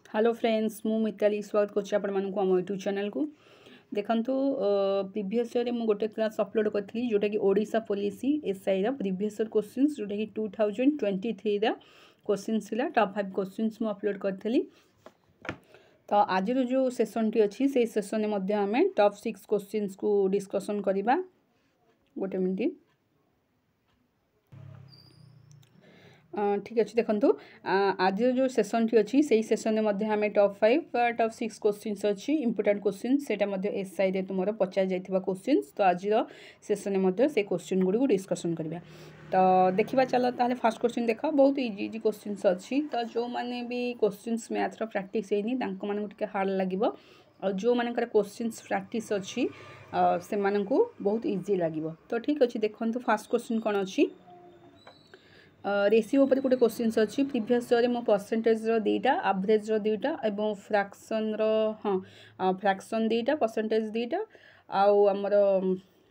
Hello friends मु मिताली स्वागत करछि आपण मानकु हम यूट्यूब चैनल को देखंतु प्रीवियस ईयर मु गोटे क्लास अपलोड करथि जोटा कि ओडिशा पॉलिसी एसआई रा प्रीवियस ईयर क्वेश्चंस जोटा कि 2023 रा क्वेश्चंस थिला टॉप 5 क्वेश्चंस मु अपलोड करथली। तो आज जो सेशन टी अछि से सेशन में मध्य हमें टॉप 6 क्वेश्चंस को डिस्कशन करिबा। गोटे मिनिट ठीक अच्छे देखो आज जो सेशन टी अच्छी से सेशन में आम टॉप 5 टॉप 6 क्वेश्चंस अच्छी इंपोर्टेंट क्वेश्चन से एसआई रे तुम पचार जाइथिबा क्वेश्चंस। तो आज सेशन में से क्वेश्चन गुड़ी को डिस्कशन करबा। तो देखा चलो ताले फर्स्ट क्वेश्चन देख बहुत इजी इजी क्वेश्चंस अच्छी। तो जो मैंने भी क्वेश्चंस मैथ्र प्रैक्टिस होनी टे हार्ड लगे और जो मानकर क्वेश्चंस प्रैक्टिस अच्छी से मानकु बहुत इजी लगे। तो ठीक अच्छे देखो फर्स्ट क्वेश्चन कौन अच्छी रेशियो ऊपर गोटे क्वेश्चन अच्छी प्रीवियस ईयर मो परसेंटेज दीटा एवरेज दीटा एवं फ्रैक्शन हाँ फ्रैक्शन दीटा परसेंटेज दीटा आउ आमर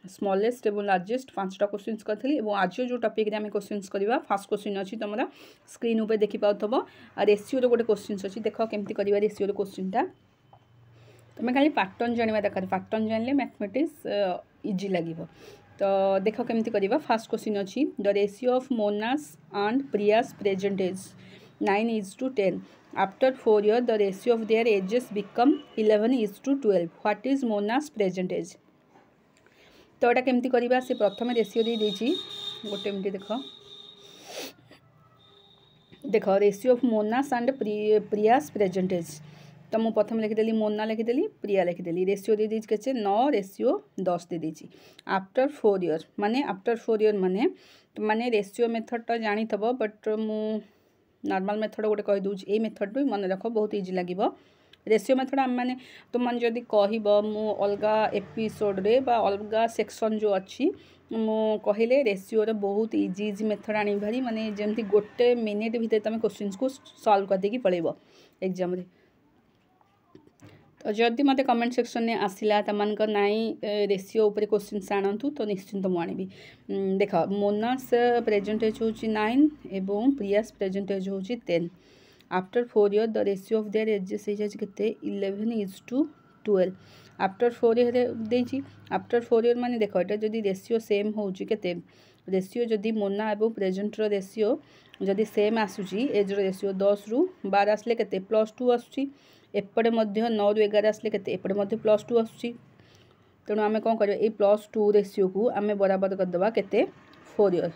स्मॉलेस्ट एवं लार्जेस्ट 5टा क्वेश्चन करी। आज जो टॉपिक आम क्वेश्चन करवा फर्स्ट क्वेश्चन अच्छी तुम स्क्रीन ऊपर देखि पाउथबो रेशियो गोटे क्वेश्चन अच्छी देख केमती करवा रेशियो क्वेश्चन टा तुम खाली पैटर्न जानवा दरकार पैटर्न जानले मैथमेटिक्स इजी लगे। तो देख केमती करवा फर्स्ट क्वेश्चन अच्छी the ratio of Mona's and Priya's percentage 9:10 after 4 years the ratio of their edges become 11:12 what is Mona's percentage. तो यहाँ केमती करवा से प्रथम रेशियो दे देछि गोटे मिनट देख ratio of Mona's and Priya's percentage. तो मुझे प्रथम लिखिदेली मोना लिखिदेली प्रिया लिखिदेली रेशियो दे दी के 9 रेशियो 10 दे दी आफ्टर 4 years माने आफ्टर 4 years माने रेशियो मेथडटा जानी थब बट मु नॉर्मल मेथड गोटे कहि दूँ ये मेथड भी मन रख बहुत इजी लगे। रेशियो मेथड आम मैंने तुम मैंने जदि कह मु अलगा एपिसोड रे बा अलगा सेक्शन जो अच्छी मु कहले रेशियो बहुत इजी इजी मेथड आनी भारी माने जमती गोटे मिनिट भितर तुम क्वेश्चन को सॉल्व कर देकी पड़ेबो एग्जाम रे। तो जदि मत कमेंट सेक्शन में आसला तमक नाई रेशियो उपर क्वेश्चन आणतु तो निश्चिंत मुझे देख मोनास प्रेजेंटेज हूँ 9 एवं प्रियास प्रेजेंटेज हूँ 10 after 4 years the ratio of their edges के 11:12 आफ्टर 4 years देजी आफ्टर 4 years माने देख ये जदि रेशियो सेम होते रेशियो जदि मोना एवं प्रेजेंटर रेशियो जदि सेम आसूची एज रेशियो 10 ରୁ 12 आसले के +2 आसूची एपटे 9 ରୁ 11 आसले के एपटे +2 आसूची। तेणु आम कौन कर +2 रेशियो को आम बराबर करदे के 4 years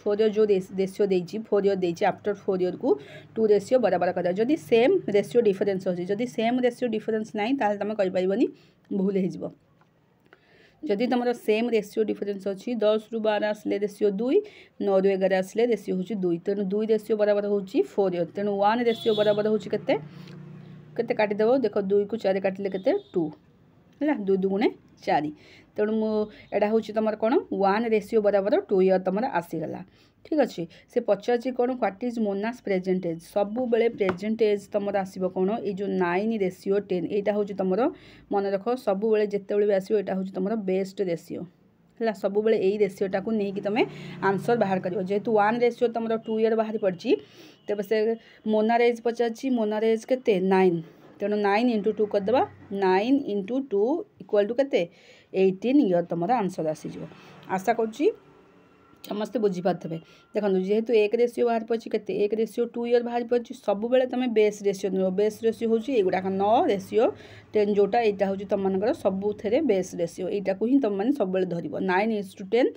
4 years जो रेशियो देछि 4 years देछि आफ्टर 4 years को 2 रेशियो बराबर कर जदि सेम रेशियो डिफरेंस अच्छी जदि सेम रेशियो डिफरेंस ना ताल तुम कहींपारनी भूल हो जदि तुम सेम रेशियो डिफरेंस अच्छी 10 ରୁ 12 आसले रेशियो 2 9 ରୁ 11 आसले रेशियो हूँ 2 तेणु 2 रेशियो बराबर हूँ 4 years तेणु 1 रेशियो बराबर हूँ केते काटिदेव देख 2 को 4 काटिले के 2 है 2 2 4 तेणु मुझा हूँ तुम कौन 1 रेशियो बराबर 2 years तुम आसीगला। ठीक अच्छे से पचार कौन व्हाट इज मोनास प्रेजेंटेज सब बेले प्रेजेंटेज तुम आसो कौन ये जो 9 रेशियो 10 यहाँ हूँ तुम मन रख सब बेले जिते भी आसो यहाँ हूँ तुम बेस्ट रेशियो है सब बेले यही रेशियोटा को लेकिन तुम आंसर बाहर कर जेहेतु 1 रेशियो तुम 2 years बाहर पड़ी तेज से मोनार एज पचार मोनार एज के 9 तेणु 9 × 2 करदे 9 × 2 = के 18 years तुम आंसर आसीज। आशा करुँची समस्ते बुझीपारे देखो जेहेतु 1 रेशियो बाहर पड़ी के 1 रेशियो 2 years बाहर पड़ी सब बेले तुम बेस रेशियो नुह बेस रेशियो हूँ युवा 9 रेशियो 10 जोटा यहाँ हूँ तुम सबू बेस रेशियो यहाँ को ही तुम मैंने सब धर 9:10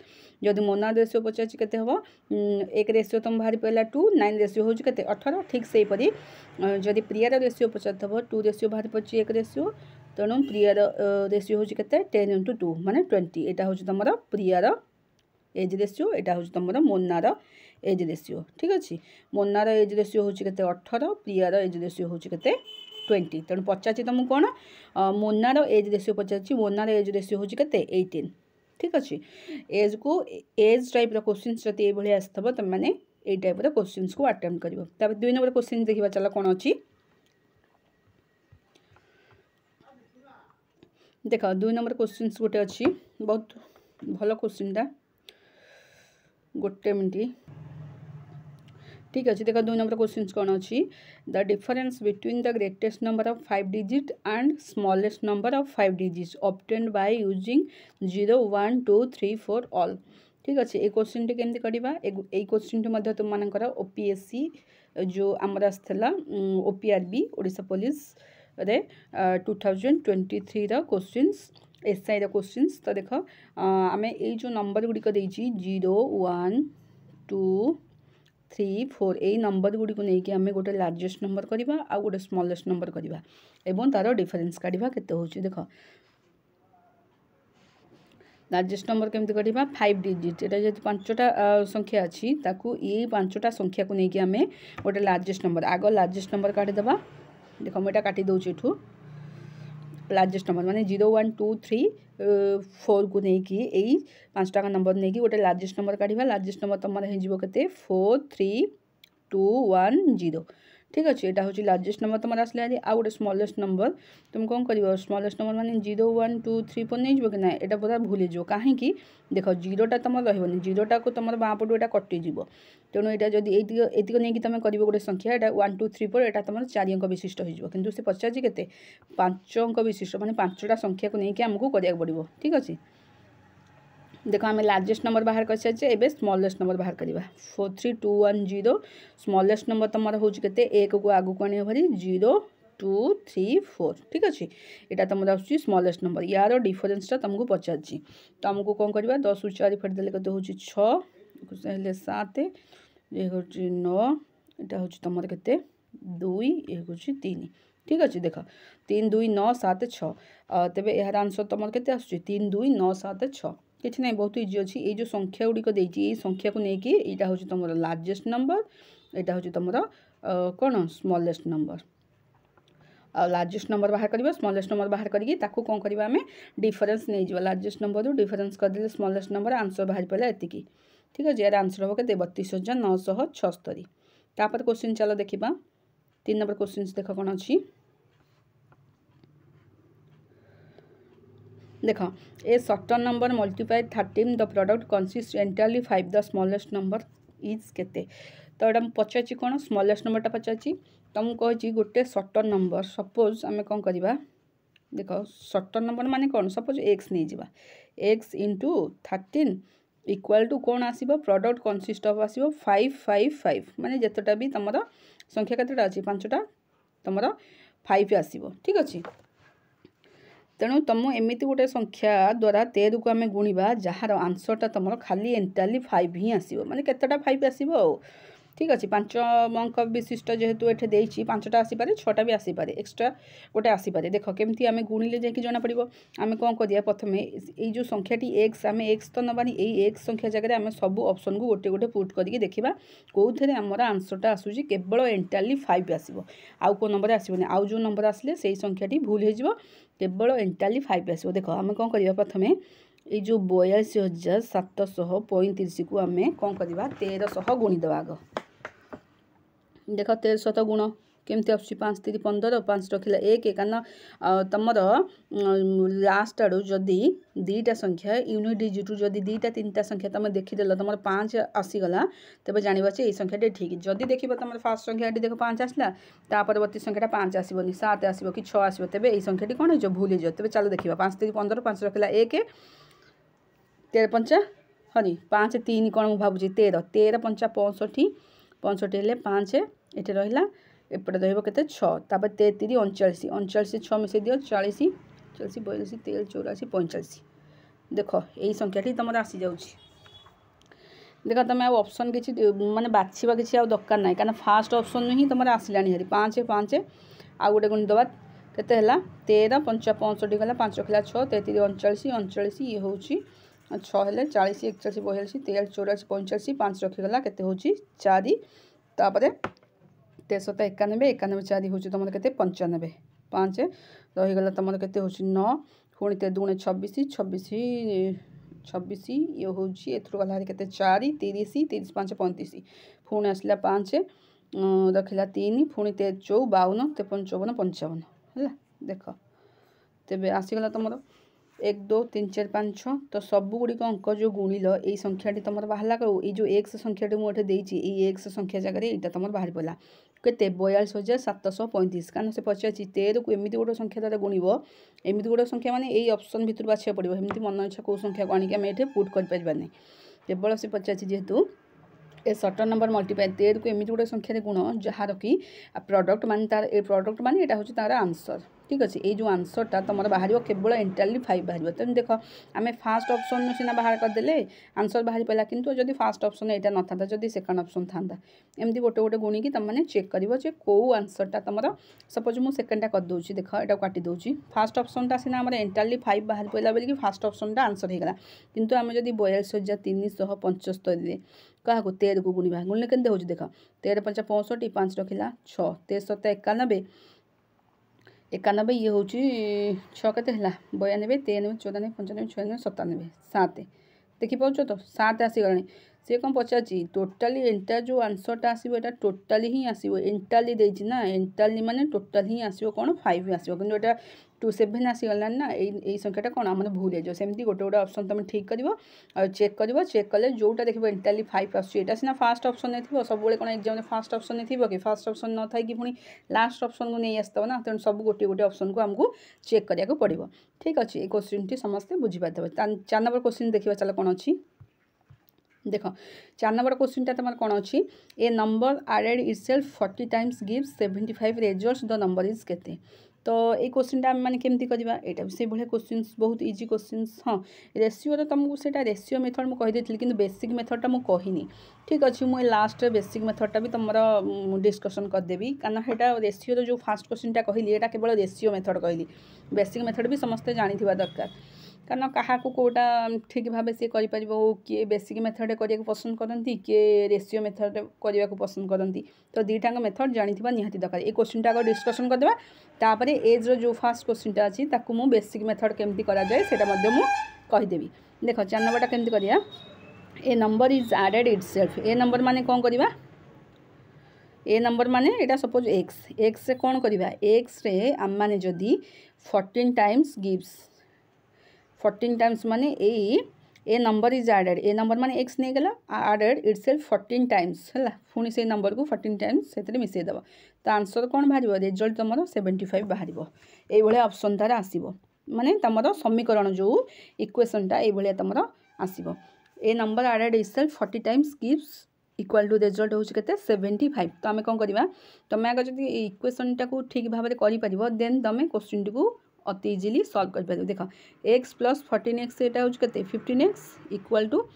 जदि मोना रेशियो पचार के हम 1 रेशियो तुम बाहर पड़ा 2 9 रेशियो हूँ के 18 ठीक से हीपरी जदि प्रियार रेशियो पचार 2 रेशियो बाहर पड़ी 1 रेशियो तेणु प्रियार रेशियो हूँ के 10 × 2 माने 20 यहाँ हूँ तुम प्रियार एज रेशियो यहाँ हूँ तुम मोनार एज रेशियो। ठीक अच्छे मोनार एज रेशियो हूँ के 18 प्रियार एज रेशियो हूँ के 20 तेणु पचार तुमको कौन मोनार एज रेशियो पचार मोनार एज रेशियो हूँ के 18। ठीक अच्छे एज को एज टाइप क्वेश्चन जब ये आसो तुम मैंने ये टाइप क्वेश्चन को अटेम्प्ट कर 2 नंबर क्वेश्चन देखा चलो कौन अच्छी देख 2 नंबर क्वेश्चन गोटे अच्छी बहुत भल क्वेश्चनटा गोटे मिनट ठीक अच्छे देख 2 नंबर क्वेश्चन कौन अच्छी the difference between the greatest number of 5 digit and smallest number of 5 digits obtained by using 0 1 2 3 4 all. ठीक अच्छे ये क्वेश्चन टी केमती करवा ये क्वेश्चन टी तुम मानकर ओपीएससी जो आमर आसला ओपीआरबी ओडिशा पुलिस रे 2023 क्वेश्चंस एसआई क्वेश्चंस। तो देख आम ये जो नंबर गुड़िक 0 1 2 3 4 यही नंबर गुड़ी को लेकिन आम गोटे लार्जेस्ट नंबर करवा आ गोटे स्मॉलेस्ट नंबर करवा एवं तार डिफरेंस काढ़ा केते होची देख लार्जेस्ट नंबर केमती करवा 5 डिजिट एटा जो 5टा संख्या अच्छी ताकू ये 5टा संख्या को लेकिन आम गोटे लार्जेस्ट नंबर आग लार्जेस्ट नंबर काढ़ीदेवा देख मुझे काटी दूसरी एठू लार्जेस्ट नंबर माने 0 1 2 3 4 को लेकिन यही 5टा नंबर नहीं गोटे लार्जेस्ट नंबर काढ़ा लार्जेस्ट नंबर तुम हो 4 3 2 1 0। ठीक अच्छे यहाँ हूँ लार्जेस्ट नंबर तुम आसला आ गोटे स्मॉलेस्ट नंबर तुम कौन कर स्मॉलेस्ट नंबर माने 0 1 2 3 4 नहीं कि ना यहाँ पूरा भूल जाओ कहीं देख 0टा तुम रही 0टा को तुम बाँ पटू यहाँ कटिज तेणु यहाँ जब एतिक नहीं तुम कर गोटे संख्या यहाँ 1 2 3 4 यहाँ तुम 4 अंक विशिष्ट हो से पचार के 5 अंक विशिष्ट माने 5टा संख्या को लेकिन आमको कराया पड़ो। ठीक अच्छे देख आम लार्जेस्ट नंबर बाहर कर सारी एवं स्मॉलेस्ट नंबर बाहर करवा 4 3 2 1 0 स्मॉलेस्ट नंबर तुम हूँ के एक को आगू आने भारी 0 2 3 4। ठीक अच्छे यहाँ तुम आसूँ स्मॉलेस्ट नंबर यार डिफरेंसटा तुमको पचार तो आमको कौन करवा 10 4 फेटदेले कत हूँ 6 7 ये हूँ 9 यहाँ हूँ तुम के 2 ये हूँ 3। ठीक अच्छे देख 3 2 9 7 6 तेज यार आंसर तुम के 3 2 9 7 6 किसी ना बहुत इजी अच्छी ये जो संख्या गुड़िक ये संख्या को लेकिन यहाँ हूँ तुम लार्जेस्ट नंबर यहाँ हूँ तुम कौन स्मॉलेस्ट नंबर लार्जेस्ट नंबर बाहर करवा स्मॉलेस्ट नंबर बाहर करके कौन करवा आम डिफरेंस नहीं जावा लार्जेस्ट नंबर डिफरेंस करदे स्मॉलेस्ट नंबर आंसर बाहर पड़ा एतिकी। ठीक है यार आंसर हम के 32,976। तापर क्वेश्चन चलो देखा 3 नंबर क्वेश्चन देख कौन अच्छी देख a certain number multiply 13 the product consist entirely 5 the smallest number is केते। तो यहाँ पचार कौन स्मॉलेस्ट नंबरटा पचार तुमको कही गोटे सर्टन नंबर सपोज आम कौन करवा देख सर्टन नंबर माने कौन सपोज एक्स नहीं जावा एक्स इंटू 13 इक्वाल टू कौन आसो प्रोडक्ट कंसिस्ट ऑफ आसो 5 5 5 माने जितेटा भी तुम संख्या केतेटा अच्छी 5टा तुम 5 आसो। ठीक अच्छे तेणु तुम एमती गोटे संख्या द्वारा 13 को आम गुणवा जार आंसरटा तुम खाली एंटायरली 5 ही आसो माने केतेटा 5 आसो। ठीक अच्छे 5 अंक विशिष्ट जेहेतु ये देती 5टा आसीपे 6टा भी आसीपे एक्सट्रा गोटे आसीपे देख केमती आम गुणिले जाकि जना पड़ो आम कौन करिया प्रथम ये जो संख्याटी एक्स आम एक्स तो नबानी यही एक्स संख्या जगह आम सब ऑप्शन को गोटे गोटे पुट करके देखा कौन आमर आंसरटा आसूँ केवल एंटायरली 5 आसो आउ को नंबर आसोनी आउ जो नंबर आसिले से संख्याटी भूल हो केवल एंटायरली 5 आसो। देख आम कौन करवा प्रथम ये जो 82,735 को आम कौन करवा 1300 गुणीदेवा आग देख 1300 गुण केमती आसुची 5 3 15 5 रखिला 1 कारण तुमर लास्ट आड़ू जदि 2टा संख्या यूनिट डिजिट जदि 2टा 3टा संख्या तुम देखीदेल तुम 5 आसीगला तेज जानवा ये संख्याटी ठीक जदि देख तुम फास्ट संख्या देख 5 आसला परवर्ती संख्याटा 5 आसोनी 7 आसो कि 6 आसो तेज ये संख्याटी कौन हो भूल हो तेज चलो देखा 5 3 15 5 रखिला 1 13 5 हनी 5 3 कौन मुझे भावुँ 13 13 5 65 65 हेल्ले 5 ये रहा एपटे रही 6 तापर 33 39 39 6 मिसे दियो 40 40 42 13 84 45 देख यही संख्याटी तुम आसी जाऊँगी देख तुम ऑप्शन किसी माने बाछवा किसी दरकार ना क्या फास्ट ऑप्शन ही तुम आसला हेरी 5 5 आउ गोटे गुण दबा केते 13 5 65 गला 5 रखला 6 33 39 39 ये हूँ 6 हेल्ले 40 41 42 13 84 45 5 रखीगला के 4 तापर 1391 91 4 हूँ तुम के 95 5 रहीगला तुम के 9 पुणी 2 26 26 26 ये हूँ गला के 4 30 30 5 35 पुणी आसला 5 रखिला 3 पुणी 53 52 53 54 55 है देख तेज आसीगला तुम 1 2 3 4 5 6 तो सबुगुड़िक अंक जो गुणिल ये संख्याटी तुम बाहर कौ जो एक्स संख्याटी मुझे देती एक्स संख्या जगह यहाँ तुम बाहर पड़ा केते 42,735 कारण से पचार 13 को एमती गोटे संख्या द्वारा गुणव एमती गोटे संख्या माने यही ऑप्शन भितर बाछा पड़ो एमती मन इच्छा कौ संख्या को आनिक आम ये पुट कर केवल से पचार जेहेतु ए सर्टन नंबर मल्टीप्लाई 13 को एमती गोटे संख्यार गुण जार कि प्रडक्ट मान तार ए प्रडक्ट मान यहाँ हूँ तार आंसर ठीक अच्छे ये जो आंसरटा तुम बाहर केवल एंटायरली 5 बाहर तेणु देख आम फास्ट ऑप्शन सीना बाहर करदे आंसर बाहर पड़ा किंतु जदि फास्ट ऑप्शन यहाँ ना था जदि सेकंड ऑप्शन था एमती गोटे गोटे गुणिकी तुमने चेक कर कौ आंसरटा तुम सपोज मुझे सेकेंडटा करदे देख यहाँ काटी दूसरी फास्ट ऑप्शनटा सीना आम एंटायरली 5 बाहर पड़ा बोलिकी फास्ट ऑप्शनटा आंसर होगा किंतु आम जब 42,375 क्या 13 को गुणवा गुणले के हो देख 13 5 65 5 रखिला 6 13 91 91 ये हूँ 6 के 92 93 94 95 96 97 7 देखिपाच तो 7 आसीगला सी कौन पचार टोटाली एंटायर जो आंसरटा आसो यहाँ टोटाली ही आसो एंटायरली देती ना एंटायरली माने टोटाल ही आसो कौन 5 आसो कि यहाँ 27 आसीगला ना यही संख्याटा कौन आम भूल हो सेमती गोटे गोटे ऑप्शन तुम ठीक कर चेक चेक कले जोटा देखो एंटायरली 5 आसा सीना फास्ट ऑप्शन थी सब कौन एग्जाम फास्ट ऑप्शन थी कि फास्ट ऑप्शन न थी पुणी लास्ट ऑप्शन को नहीं आसता ना तेणु सब गोटे गोटे ऑप्शन को आमको चेक कराया पड़ो ठीक अच्छे ये क्वेश्चन टी समस्ते बुझीपारे 4 नंबर क्वेश्चन देखा चलो कौन अच्छी देख 4 नंबर क्वेश्चन तुम कौन अच्छी a number added itself 40 times gives 75 results the number is केते तो ये क्वेश्चनटा आम मैंने केमती करवा यहाँ से भाई क्वेश्चन बहुत इजी क्वेश्चन हाँ रेसीओ तो तुमको से रेसीओ मेथड मुझे कहीदी कि बेसिक मेथडटा मुझे कहनी ठीक अच्छे मुझे लास्ट बेसिक मेथडटा भी तुम डिस्कसन करदेवी कारण यहाँ रेसीओ जो फास्ट क्वेश्चनटा कहली यहाँ केवल रेसीओ मेथड कहली बेसिक मेथड भी समस्ते जानी दरकार कारण क्या कौटा ठीक भाव सी कर किए बेसिक मेथड करने पसंद करती किए रेसीओ मेथड करने को पसंद करती तो दुईटाक मेथड जानी निहाती दरकार ये क्वेश्चनटा आगे डिस्कसन करदेवा तापर एज रो फास्ट क्वेश्चनटा अच्छी ताकू बेसिक मेथड केमती कराए से कहीदेवी देख 4 नंबरटा केमती करिया a number is added itself a number माने कौन करवा ए नंबर माने एटा सपोज एक्स एक्स रे कौन करवा एक्स रे आम माने जदि 14 टाइम्स गिव्स 14 टाइम्स माने a number is added a number माने एक्स नहीं गला एडेड इटसेल्फ 14 टाइम्स है पुणी से नंबर को 14 टाइम्स से मिसेदेव तो आंसर कौन बाहर रिजल्ट तुम 75 बाहर ये ऑप्शन तार आसो माने तुम समीकरण जो इक्वेशनटा ये तुम आसो a number added itself 40 times gives equal to result हूँ के 75 तो आम कौन करवा तुम आगे जब इक्वेशनटा को ठीक भाव में कर देन तुम क्वेश्चन टी अति इजिली सल्व कर देख एक्स प्लस 14x यहाँ हूँ के 15x इक्वाल टू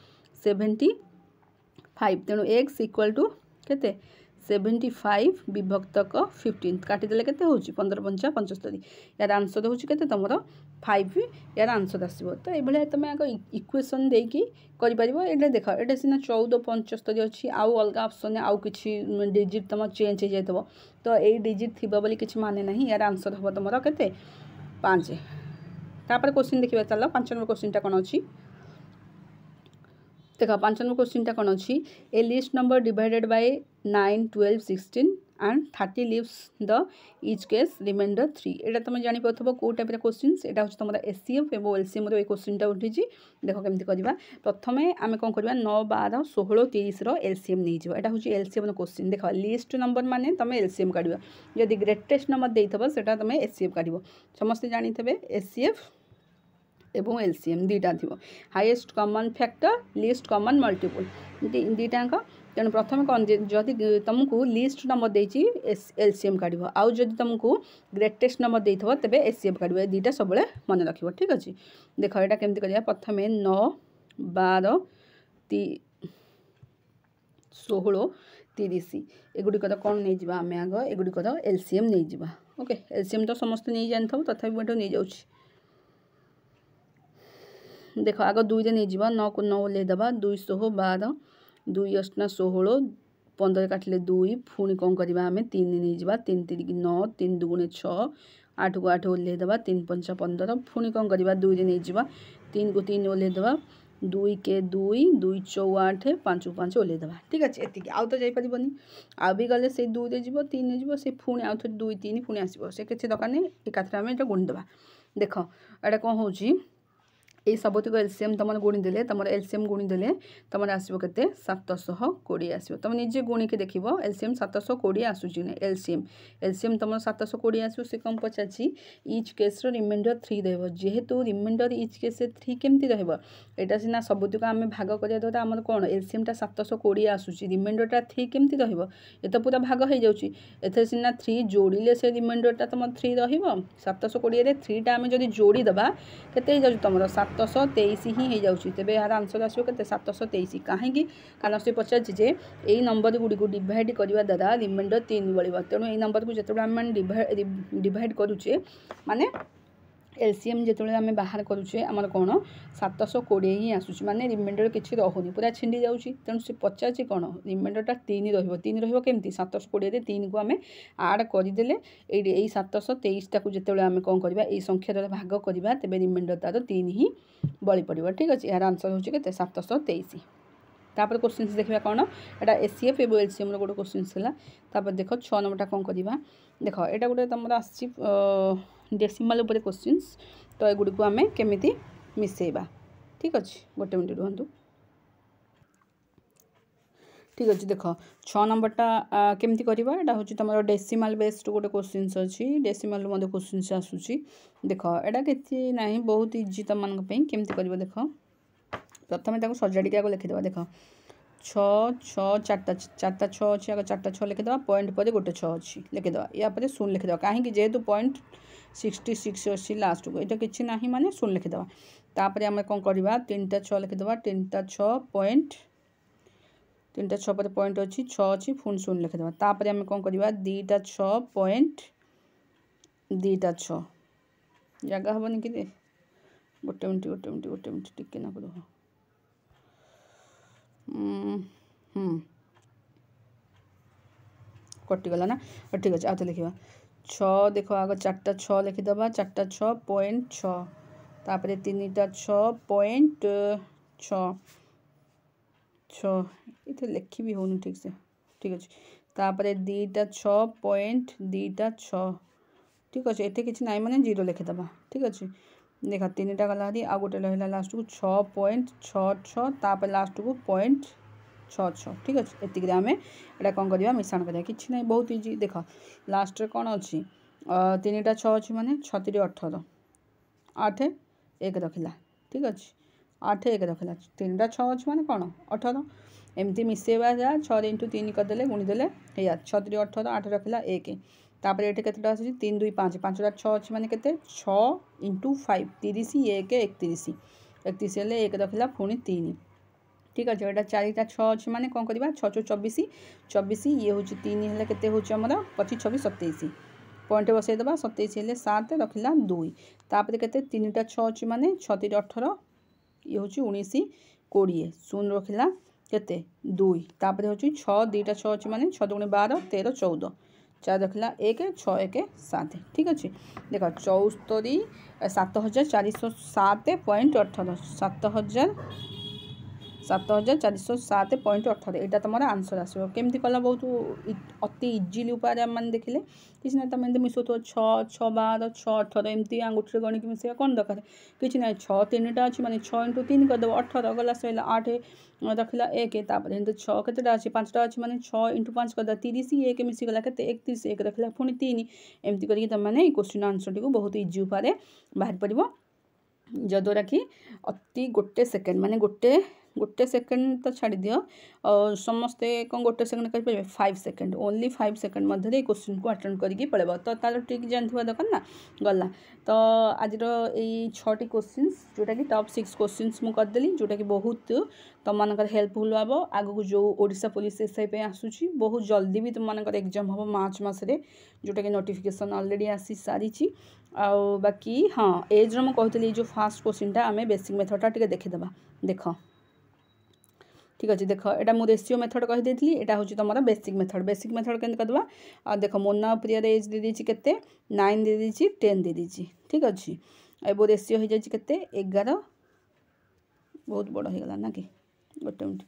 75 तेणु x इक्वाल टू के 75 विभक्तक 15 काटिदेले के 15 5 75 यार आंसर हूँ के तुम 5 यार आंसर आसो तो ये तुम आगे इक्वेशन देकी कर देख ये सीना 14 75 अच्छी आउ अलग ऑप्शन आउ कि डिजिट तुम चेंज हो जाए तो यही डिजिट थी बोली किसी माने ना यार आंसर हम तुम के 5 तापर क्वेश्चन देखिए चलो 5 नंबर क्वेश्चनटा कौन अच्छी देख 5 नंबर क्वेश्चनटा कौन अच्छी a list number divided by 9 12 16 and 30 leaves the each case remainder 3 यहाँ तुम जापर कौ टाइप क्वेश्चन यहाँ हूँ तुम एसीएफ और एलसीएम ये क्वेश्चन उठी देख केमती करवा प्रथम आम कौन करवा 9 12 16 30 एलसीएम नहीं जाओ यहाँ हूँ एलसीएम क्वेश्चन देख लिस्ट नंबर माने तुम एलसीएम काढ़ जदि ग्रेटेस्ट नंबर देते से तुम एसीएफ काढ़ समस्ते जानी थे एसीएफ एवं एलसीएम दुईटा थी highest common factor least common multiple दुईटाक तेणु प्रथम कौन जदि तुमको लिस्ट नंबर देती एलसीएम काढ़ आउ जदि तुमको ग्रेटेस्ट नंबर देते तेज एसीएफ काढ़ दुईटा सब मन रख ठीक अच्छे देख यहाँ केमती कर प्रथम 9 12 16 30 एगुड़िक कौन नहीं जावा आम आग एगुड़िक एलसीएम नहीं जावा ओके एलसीएम तो समस्त नहीं जानी था तथा नहीं जाऊँ देख आग 2 नहीं जावा 9 को 9 ओल्लैदेवा 212 2 8 16 15 काटिले 2 पुणी कौन करवा आम 3 नहीं जावा 3 3 9 3 2 6 8 को 8 ओल्लैदेवा 3 5 15 पुणी कौन करवा 2 नहीं जावा 3 को 3 ओल्लैदेवा 2 के 2 2 4 8 5 को 5 ओल्लैदेवा ठीक अच्छे एति आउ तो जापरनी आ भी गले से 2 रे जीव 3 रे जीव से पुणी आउ थे 2 3 पुणी आसो से किसी दरकार नहीं एकाथरे आम ये गुणीदेवा देख यहाँ कौन हो এই ସବୁତିକ ଏଲସିଏମ୍ ତୁମର ଗୁଣିଦେଲେ ତୁମର ଏଲସିଏମ୍ ଗୁଣିଦେଲେ ତୁମର ଆସିବ କେତେ 720 ଆସିବ। ତୁମେ ନିଜେ ଗୁଣିକି ଦେଖିବ ଏଲସିଏମ୍ 720 ଆସୁଛି ନା ଏଲସିଏମ୍ ତୁମର 720 ଆସିବ। ସେ କ'ଣ ପଚାରିଛି ଇଚ୍ କେସ୍ର ରିମାଇଣ୍ଡର 3 ରହିବ। ଯେହେତୁ ରିମାଇଣ୍ଡର ଇଚ୍ କେସ୍ରେ 3 କେମିତି ରହିବ, ଏଇଟା ସିନା ସବୁତିକ ଆମେ ଭାଗ କରିବା ଦ୍ୱାରା ଆମର କ'ଣ ଏଲସିଏମ୍ଟା 720 ଆସୁଛି, ରିମାଇଣ୍ଡରଟା 3 କେମିତି ରହିବ, ଏ ତ ପୁରା ଭାଗ ହେଇଯାଉଛି। ଏଥିରେ ସିନା 3 ଯୋଡ଼ିଲେ ସେ ରିମାଇଣ୍ଡରଟା ତୁମର 3 ରହିବ। 720ରେ 3ଟା ଆମେ ଯଦି ଯୋଡ଼ିଦେବା କେତେ ହେଇଯାଉଛି ତୁମର 723 ହିଁ ହେଇଯାଉଛି। ତେବେ ଏହାର ଆନ୍ସର ଆସିବ କେତେ 723। କାହିଁକି? କାରଣ ସେ ପଚାରିଛି ଯେ ଏଇ ନମ୍ବର ଗୁଡ଼ିକୁ ଡିଭାଇଡ଼ କରିବା ଦ୍ୱାରା ରିମାଇଣ୍ଡର 3 ବଳିବ। ତେଣୁ ଏଇ ନମ୍ବରକୁ ଯେତେବେଳେ ଆମେ ଡିଭାଇଡ଼ କରୁଛେ ମାନେ एलसीएम जिते आम बाहर करुचे आमर कौन 720 ही आसूँ माने रिमाइंडर किसी रहुनी पूरा छिंडी जाऊँगी। तेणु से पचार कौन रिमाइंडरटा 3 रही 720 3 को आम आड करदे यही 723 टाक जो आम कौन करवा ये संख्या द्वारा भाग करवा तेज रिमाइंडर तार 3 ही बड़ी पड़ो। ठीक अच्छे यार आंसर हूँ के 723। तापर क्वेश्चन देखा कौन एटा एसीएफ एवं एलसीएम गोटे क्वेश्चन है। देख 6 नंबरटा कौन करवा देख यहाँ गोटे तुम आसी डेसिमाल उपर क्वेश्चन तो एगुड़ी को आम केमी मिसेबा। ठीक अच्छे गोटे मिनट रुहतु। ठीक अच्छे देख 6 नंबरटा केमती करवा यहाँ हूँ तुम डेसिमाल बेस्ड गोटे क्वेश्चन अच्छी डेसिमाल मध्य क्वेश्चन आसूसी। देख यहाँ कि ना बहुत इजी तुम मानी केमती कर देख प्रथम सजाड़ी आगे लिखिदेवा। देख 6 6 4टा 6 अच्छी आगे 4टा 6 लिखिदेवा पॉइंट पर गोटे 6 अच्छी लिखिदेवा या पर शून्य लिखिदेवा कहीं जेहेतु पॉइंट 66 अच्छी लास्ट को यहाँ किसी ना माने शून्य लिखिदेवा। तापर आम कौन करवा 3टा 6 लिखिदेवा 3टा 6 पॉइंट 3टा 6 पर पॉइंट अच्छी 6 अच्छी पुणी शून्य लिखिदेवा। तापर आम कौन करवा 2टा 6 पॉइंट 2टा 6 जगह हेनी कि गोटे मिनट टिके ना रुह कटिगला ना। ठीक अच्छे आते लिखा 6 देख आग 4टा 6 लिखिदेवा 4टा 6 पॉइंट 6 तापर 3टा 6 पॉइंट 6 ये लिखी भी होनी ठीक से। ठीक अच्छे तापर 2टा 6 पॉइंट 2टा 6 ठीक अच्छे ये किसी ना माने 0 लिखिदेवा। ठीक अच्छे देख 3टा गला आ गोटे रहा लास्ट को 6.66 तापर लास्ट को पॉइंट 66। ठीक अच्छे ये आम यहाँ कौन करवा मिश्रण करा कि ना बहुत इजी। देख लास्ट कौन अच्छी 3टा 6 अच्छी माने 6 18 8 1 रखला। ठीक अच्छे 8 1 रखला 3टा 6 अच्छी माने कौन 18 एमती मिसेवा जा 6 × 3 करदे गुणीदे या 6 18 8 रखला 1 तापर ये के 3 2 5 5टा 6 अच्छी माने के 6 × 5 30 1 31 31 हेल्ले 1 रखला पुणी 3। ठीक अच्छे यहाँ 4टा 6 अच्छी माने कौन करवा 6 × 24 24 ये हूँ 3 हेल्ले के हूँ 25 26 27 पॉइंट बसईदेवा 27 हेल्ले 7 रखला 2 तापर के 3टा 6 अच्छी माने 6 3 18 ये हूँ 19 20 शून्य रखला के 2 तापर हूँ 6 2टा 6 अच्छी माने 6 2 12 13 14 4 रखला 1 6 1 7। ठीक अच्छे देख 74 7407.18 7407.18 यहाँ तुम आंसर आसो केमती कला बहुत अति इजिली उपाय मैंने देखिले किसी ना तुम एमती मिसो 6 6 12 6 18 एमती आंगुठी गणिक मिसेगा कौन दरकार किसी ना 6 3टा अच्छी माने 6 × 3 करदेव 18 गला सैला 8 रखला 1 तापर 6 केतेटा अच्छी 5टा अच्छी माने 6 × 5 करदे 30 1 मिसीगला के 31 1 रखला पुणी 3 एमती करके तुमने क्वेश्चन आंसर टी बहुत इजी उपाय बाहर पड़ो जद्वारा कि अति गोटे सेकेंड माने गोटे सेकेंड तो छाड़ दियो और समस्ते कौन गोटे सेकेंड कर 5 सेकेंड ओनली 5 सेकेंड मध्य क्वेश्चन को अटेंड करके पड़ेगा तो तार ट्रिक जानवा दरकार ना गला। तो आज यही 6टी क्वेश्चन जोटा कि टॉप 6 क्वेश्चन मुझे करदेली जोटा कि बहुत तुम हेल्पफुल हम आग को जो ओडिशा पुलिस एसआई पे आसूची बहुत जल्दी भी तुम एग्जाम हम मार्च मसरे जोटा कि नोटिफिकेशन ऑलरेडी आसी सारी बाकी हाँ एज रो कहती जो फास्ट क्वेश्चनटा आम बेसिक मेथडटा टे देखीदे देख। ठीक अच्छे देख यहाँ मुझे रेशियो मेथड कहीदे यहाँ हूँ तुम बेसिक मेथड के करवा देख मोना प्रिया एज दे दीची के 9 दे दीची 10 दे दीची। ठीक अच्छे अब रेशियो हो जाए 11 बहुत बड़ हो गला ना कि गोटे मिनट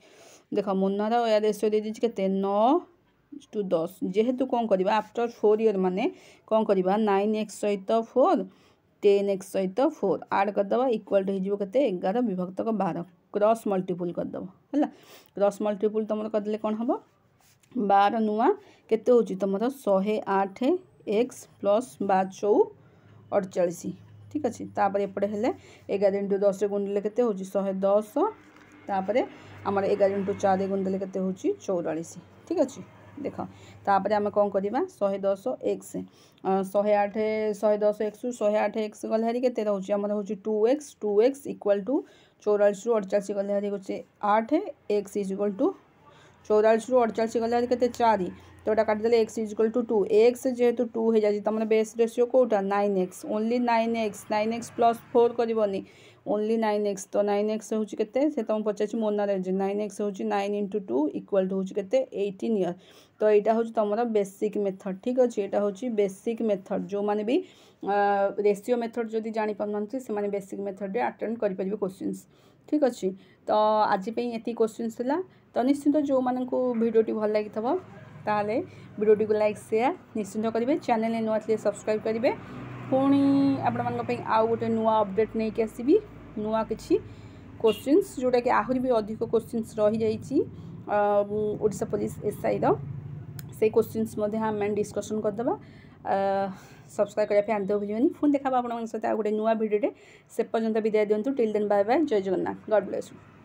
देख मोनार या रेशियो दे दीची के 9:10 जेहेतु कौन करवा आफ्टर 4 ईयर माने कौन करवा 9x सहित 4 10x सहित 4 आड करदे इक्वाल टू हो के 11 विभक्त 12 क्रॉस मल्टीपुल करदे है क्रॉस मल्टीपुल तुम करदे कौन हम 12 नुआ केते होची तुम 108 x प्लस 12 48 ठीक अच्छे तापर एपटे हेले 11 इंटू 10 गुणिले केते होची 110 तापर आमर 11 इंटू 4 गुणिले केते होची 44 ठीक अच्छे देख तापर आम कौन करवा 110 एक्स 108 110 एक्स 108 एक्स गले हारी के रोचे आम हूँ 2x इक्वाल टू 44 रु 48 गले हारी होचे 8 एक्स इज इक्वाल टू 44 रु 48 गले हारी के 4 तो ये काटिदेले x is equal to 2 x जेहेतु 2 हो जाए तुम बेस रेसीो कौटा 9x ओनली 9x प्लस 4 करनी ओनली 9x तो 9x हूँ के तुम पचार मोना 9x हूँ 9 इंटू 2 इक्वाल टू हूँ के 18 ईयर तो यहाँ हूँ तुम बेसिक मेथड ठीक अच्छे यहाँ हूँ बेसिक मेथड जो मैंने भी रेसीो मेथड जदि जापार से बेसिक मेथड अटेंड करेंगे क्वेश्चंस ठीक अच्छे तो आज ये क्वेश्चंस है तो निश्चित जो मानू भिडियोटी भल लगी ताले वीडियोटी को लाइक शेयर निश्चिंत करेंगे चैनल नुआ थे सब्सक्राइब करेंगे पुणी आपण आउ गोटे नुआ अपडेट नहीं कि आसबि नुआ किसी क्वेश्चंस जोटा कि आहरी भी अधिक क्वेश्चंस रही जाइए ओडिशा पुलिस एसआई से क्वेश्चंस आम डिस्कसन करदे सब्सक्राइब करने आंत भूलिए पुणी देखा आप सहित गोटे नुआ भिडियो से पर्यंत विदाय दिंतु टिल देन बाय बाय जय जगन्नाथ गॉड ब्लेस यू।